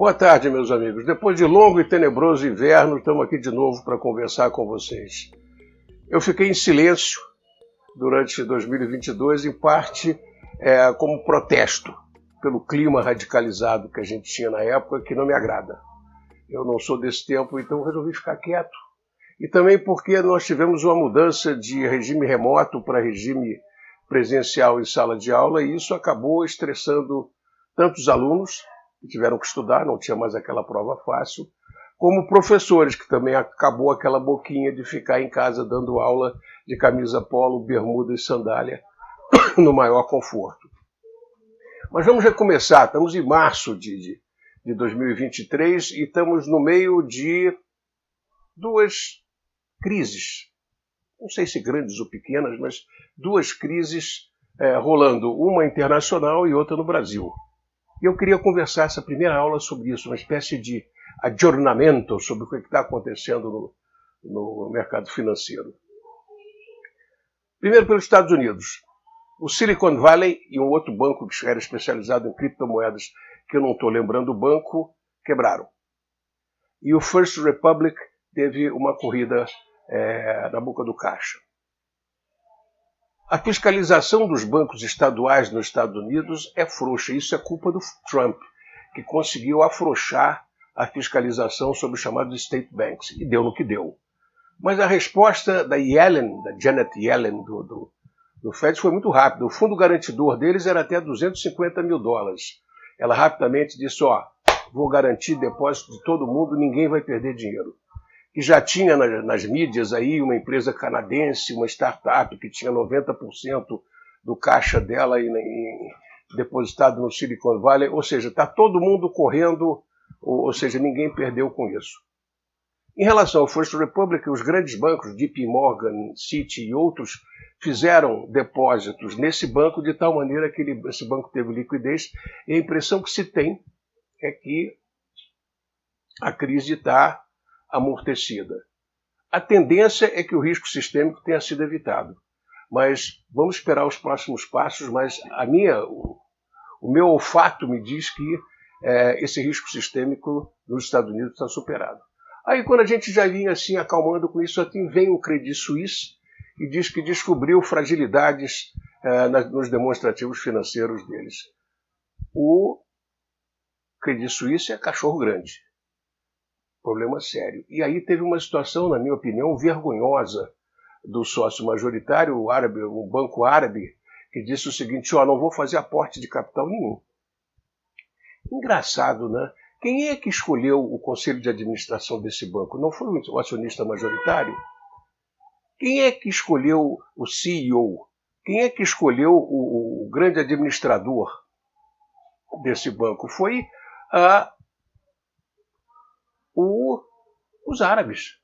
Boa tarde, meus amigos. Depois de longo e tenebroso inverno, estamos aqui de novo para conversar com vocês. Eu fiquei em silêncio durante 2022, em parte como protesto pelo clima radicalizado que a gente tinha na época, que não me agrada. Eu não sou desse tempo, então resolvi ficar quieto. E também porque nós tivemos uma mudança de regime remoto para regime presencial em sala de aula, e isso acabou estressando tanto os alunos, que tiveram que estudar, não tinha mais aquela prova fácil, como professores, que também acabou aquela boquinha de ficar em casa dando aula de camisa polo, bermuda e sandália, no maior conforto. Mas vamos recomeçar, estamos em março de 2023 e estamos no meio de duas crises, não sei se grandes ou pequenas, mas duas crises rolando, uma internacional e outra no Brasil. E eu queria conversar essa primeira aula sobre isso, uma espécie de aggiornamento sobre o que está acontecendo no mercado financeiro. Primeiro pelos Estados Unidos. O Silicon Valley e um outro banco que era especializado em criptomoedas, que eu não estou lembrando o banco, quebraram. E o First Republic teve uma corrida na boca do caixa. A fiscalização dos bancos estaduais nos Estados Unidos é frouxa. Isso é culpa do Trump, que conseguiu afrouxar a fiscalização sobre os chamados state banks, e deu no que deu. Mas a resposta da Yellen, da Janet Yellen, do Fed, foi muito rápida. O fundo garantidor deles era até $250 mil. Ela rapidamente disse, vou garantir depósito de todo mundo, ninguém vai perder dinheiro. Que já tinha nas mídias aí uma empresa canadense, uma startup que tinha 90% do caixa dela depositado no Silicon Valley, ou seja, está todo mundo correndo, ou seja, ninguém perdeu com isso. Em relação ao First Republic, os grandes bancos, JP Morgan, Citi e outros, fizeram depósitos nesse banco de tal maneira que esse banco teve liquidez, e a impressão que se tem é que a crise está amortecida. A tendência é que o risco sistêmico tenha sido evitado, mas vamos esperar os próximos passos, mas o meu olfato me diz que esse risco sistêmico nos Estados Unidos está superado. Aí quando a gente já vinha assim acalmando com isso, vem o Credit Suisse e diz que descobriu fragilidades nos demonstrativos financeiros deles. O Credit Suisse é cachorro grande. Problema sério. E aí teve uma situação, na minha opinião, vergonhosa do sócio majoritário, um banco árabe, que disse o seguinte, não vou fazer aporte de capital nenhum. Engraçado, né? Quem é que escolheu o conselho de administração desse banco? Não foi o acionista majoritário? Quem é que escolheu o CEO? Quem é que escolheu o grande administrador desse banco? Foi os árabes.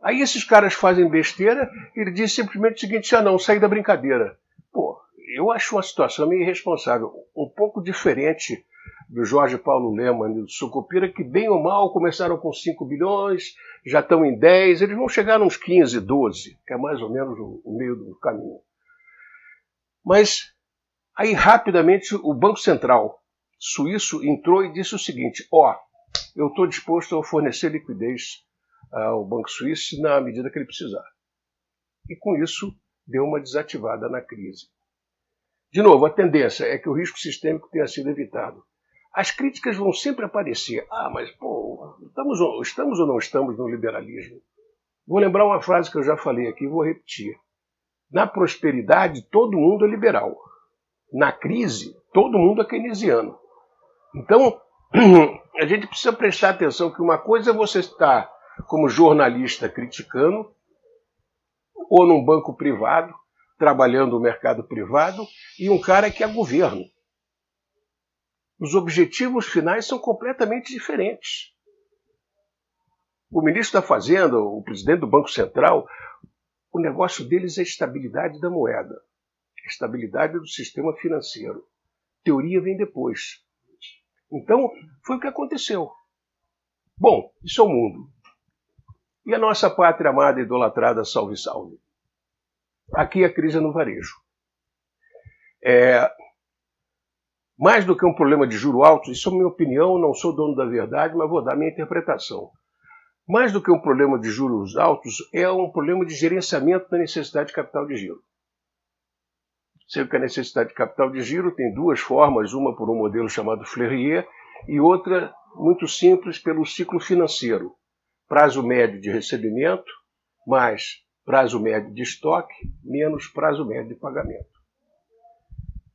Aí esses caras fazem besteira e ele diz simplesmente o seguinte, saí da brincadeira. Eu acho uma situação meio irresponsável, um pouco diferente do Jorge Paulo Lemann e do Sucupira, que bem ou mal começaram com 5 bilhões, já estão em 10, eles vão chegar uns 15, 12, que é mais ou menos o meio do caminho. Mas aí rapidamente o Banco Central suíço entrou e disse o seguinte, eu estou disposto a fornecer liquidez ao Banco Suíço na medida que ele precisar. E com isso deu uma desativada na crise. De novo, a tendência é que o risco sistêmico tenha sido evitado. As críticas vão sempre aparecer. Mas estamos ou não estamos no liberalismo? Vou lembrar uma frase que eu já falei aqui e vou repetir. Na prosperidade, todo mundo é liberal. Na crise, todo mundo é keynesiano. Então, a gente precisa prestar atenção que uma coisa é você estar como jornalista criticando, ou num banco privado, trabalhando no mercado privado, e um cara que é governo. Os objetivos finais são completamente diferentes. O ministro da Fazenda, o presidente do Banco Central, o negócio deles é a estabilidade da moeda, a estabilidade do sistema financeiro. Teoria vem depois. Então, foi o que aconteceu. Bom, isso é o mundo. E a nossa pátria amada e idolatrada, salve, salve. Aqui a crise é no varejo. Mais do que um problema de juro alto, isso é minha opinião, não sou dono da verdade, mas vou dar minha interpretação. Mais do que um problema de juros altos, é um problema de gerenciamento da necessidade de capital de giro. Sei que a necessidade de capital de giro tem duas formas, uma por um modelo chamado Fleurier e outra muito simples pelo ciclo financeiro. Prazo médio de recebimento mais prazo médio de estoque menos prazo médio de pagamento.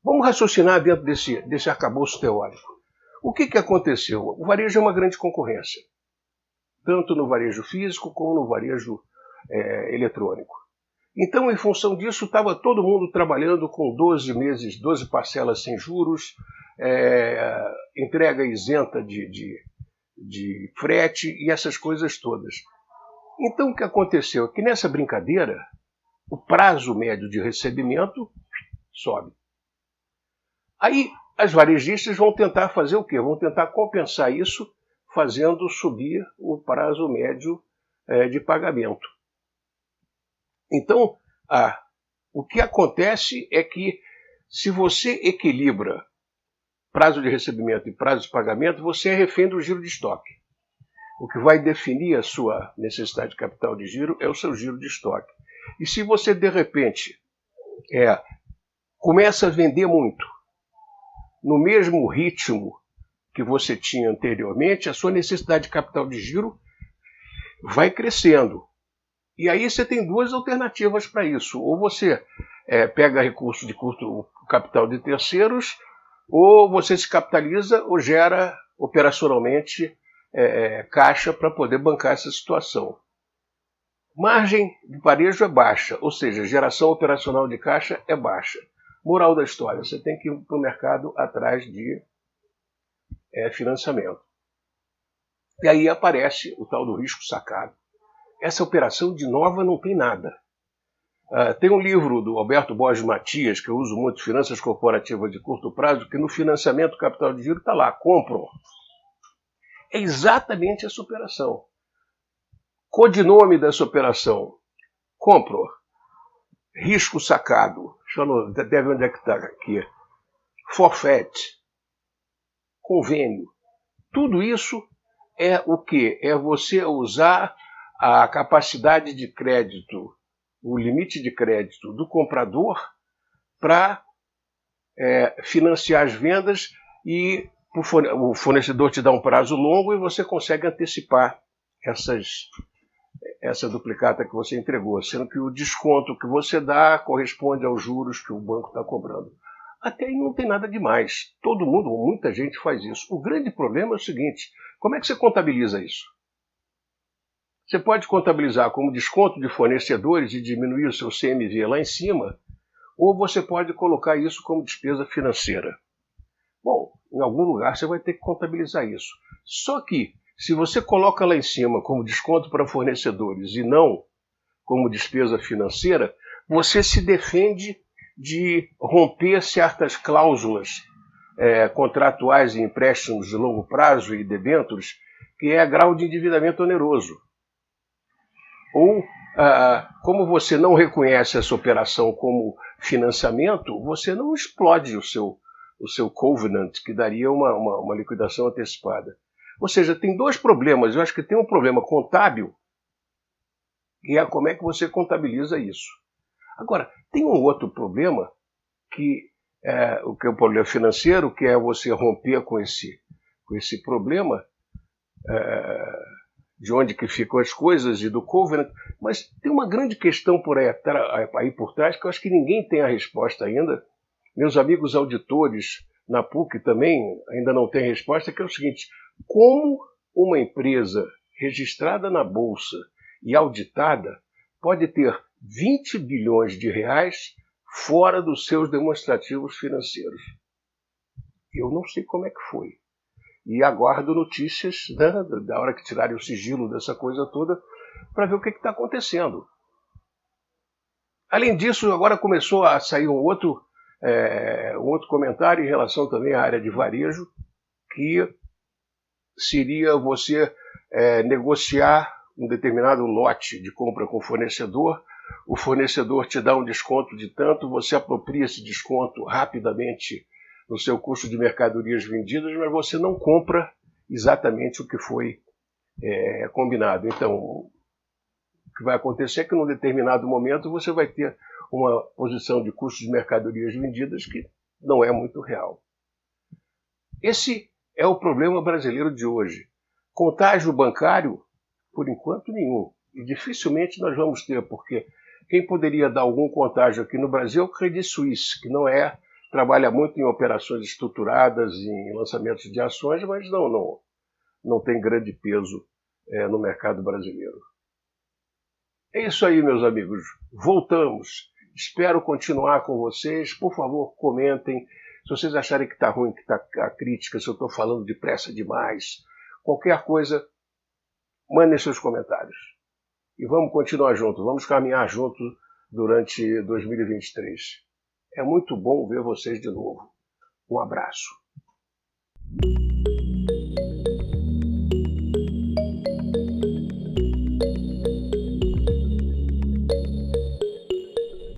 Vamos raciocinar dentro desse arcabouço teórico. O que aconteceu? O varejo é uma grande concorrência, tanto no varejo físico como no varejo eletrônico. Então, em função disso, estava todo mundo trabalhando com 12 meses, 12 parcelas sem juros, entrega isenta de frete e essas coisas todas. Então, o que aconteceu é que nessa brincadeira, o prazo médio de recebimento sobe. Aí, as varejistas vão tentar fazer o quê? Vão tentar compensar isso fazendo subir o prazo médio de pagamento. Então, o que acontece é que se você equilibra prazo de recebimento e prazo de pagamento, você é refém do giro de estoque. O que vai definir a sua necessidade de capital de giro é o seu giro de estoque. E se você, de repente, começa a vender muito, no mesmo ritmo que você tinha anteriormente, a sua necessidade de capital de giro vai crescendo. E aí você tem duas alternativas para isso. Ou você pega recursos de curto capital de terceiros, ou você se capitaliza ou gera operacionalmente caixa para poder bancar essa situação. Margem de varejo é baixa, ou seja, geração operacional de caixa é baixa. Moral da história, você tem que ir para o mercado atrás de financiamento. E aí aparece o tal do risco sacado. Essa operação de nova não tem nada. Tem um livro do Alberto Borges Matias, que eu uso muito, Finanças Corporativas de Curto Prazo, que no financiamento capital de giro está lá, compram. É exatamente essa operação. Codinome dessa operação, compro. Risco sacado, deve onde é que está aqui. Forfait, convênio. Tudo isso é o quê? É você usar a capacidade de crédito, o limite de crédito do comprador para financiar as vendas e o fornecedor te dá um prazo longo e você consegue antecipar essa duplicata que você entregou, sendo que o desconto que você dá corresponde aos juros que o banco está cobrando. Até aí não tem nada demais. Todo mundo, muita gente faz isso. O grande problema é o seguinte, como é que você contabiliza isso? Você pode contabilizar como desconto de fornecedores e diminuir o seu CMV lá em cima, ou você pode colocar isso como despesa financeira. Bom, em algum lugar você vai ter que contabilizar isso. Só que, se você coloca lá em cima como desconto para fornecedores e não como despesa financeira, você se defende de romper certas cláusulas contratuais e empréstimos de longo prazo e debêntures, que é grau de endividamento oneroso. Ou, como você não reconhece essa operação como financiamento, você não explode o seu covenant, que daria uma liquidação antecipada. Ou seja, tem dois problemas. Eu acho que tem um problema contábil, que é como é que você contabiliza isso. Agora, tem um outro problema, que é o problema financeiro, que é você romper com esse problema, de onde que ficam as coisas e do covenant, mas tem uma grande questão aí por trás que eu acho que ninguém tem a resposta ainda. Meus amigos auditores na PUC também ainda não têm resposta, que é o seguinte: como uma empresa registrada na Bolsa e auditada pode ter 20 bilhões de reais fora dos seus demonstrativos financeiros? Eu não sei como é que foi. E aguardo notícias, né, da hora que tirarem o sigilo dessa coisa toda, para ver o que está acontecendo. Além disso, agora começou a sair um outro comentário em relação também à área de varejo, que seria você negociar um determinado lote de compra com o fornecedor te dá um desconto de tanto, você apropria esse desconto rapidamente no seu custo de mercadorias vendidas, mas você não compra exatamente o que foi combinado. Então, o que vai acontecer é que, num determinado momento, você vai ter uma posição de custo de mercadorias vendidas que não é muito real. Esse é o problema brasileiro de hoje. Contágio bancário, por enquanto, nenhum. E dificilmente nós vamos ter, porque quem poderia dar algum contágio aqui no Brasil é o Credit Suisse, que trabalha muito em operações estruturadas, em lançamentos de ações, mas não tem grande peso no mercado brasileiro. É isso aí, meus amigos. Voltamos. Espero continuar com vocês. Por favor, comentem. Se vocês acharem que está ruim, que está a crítica, se eu estou falando depressa demais, qualquer coisa, mandem seus comentários. E vamos continuar juntos, vamos caminhar juntos durante 2023. É muito bom ver vocês de novo. Um abraço.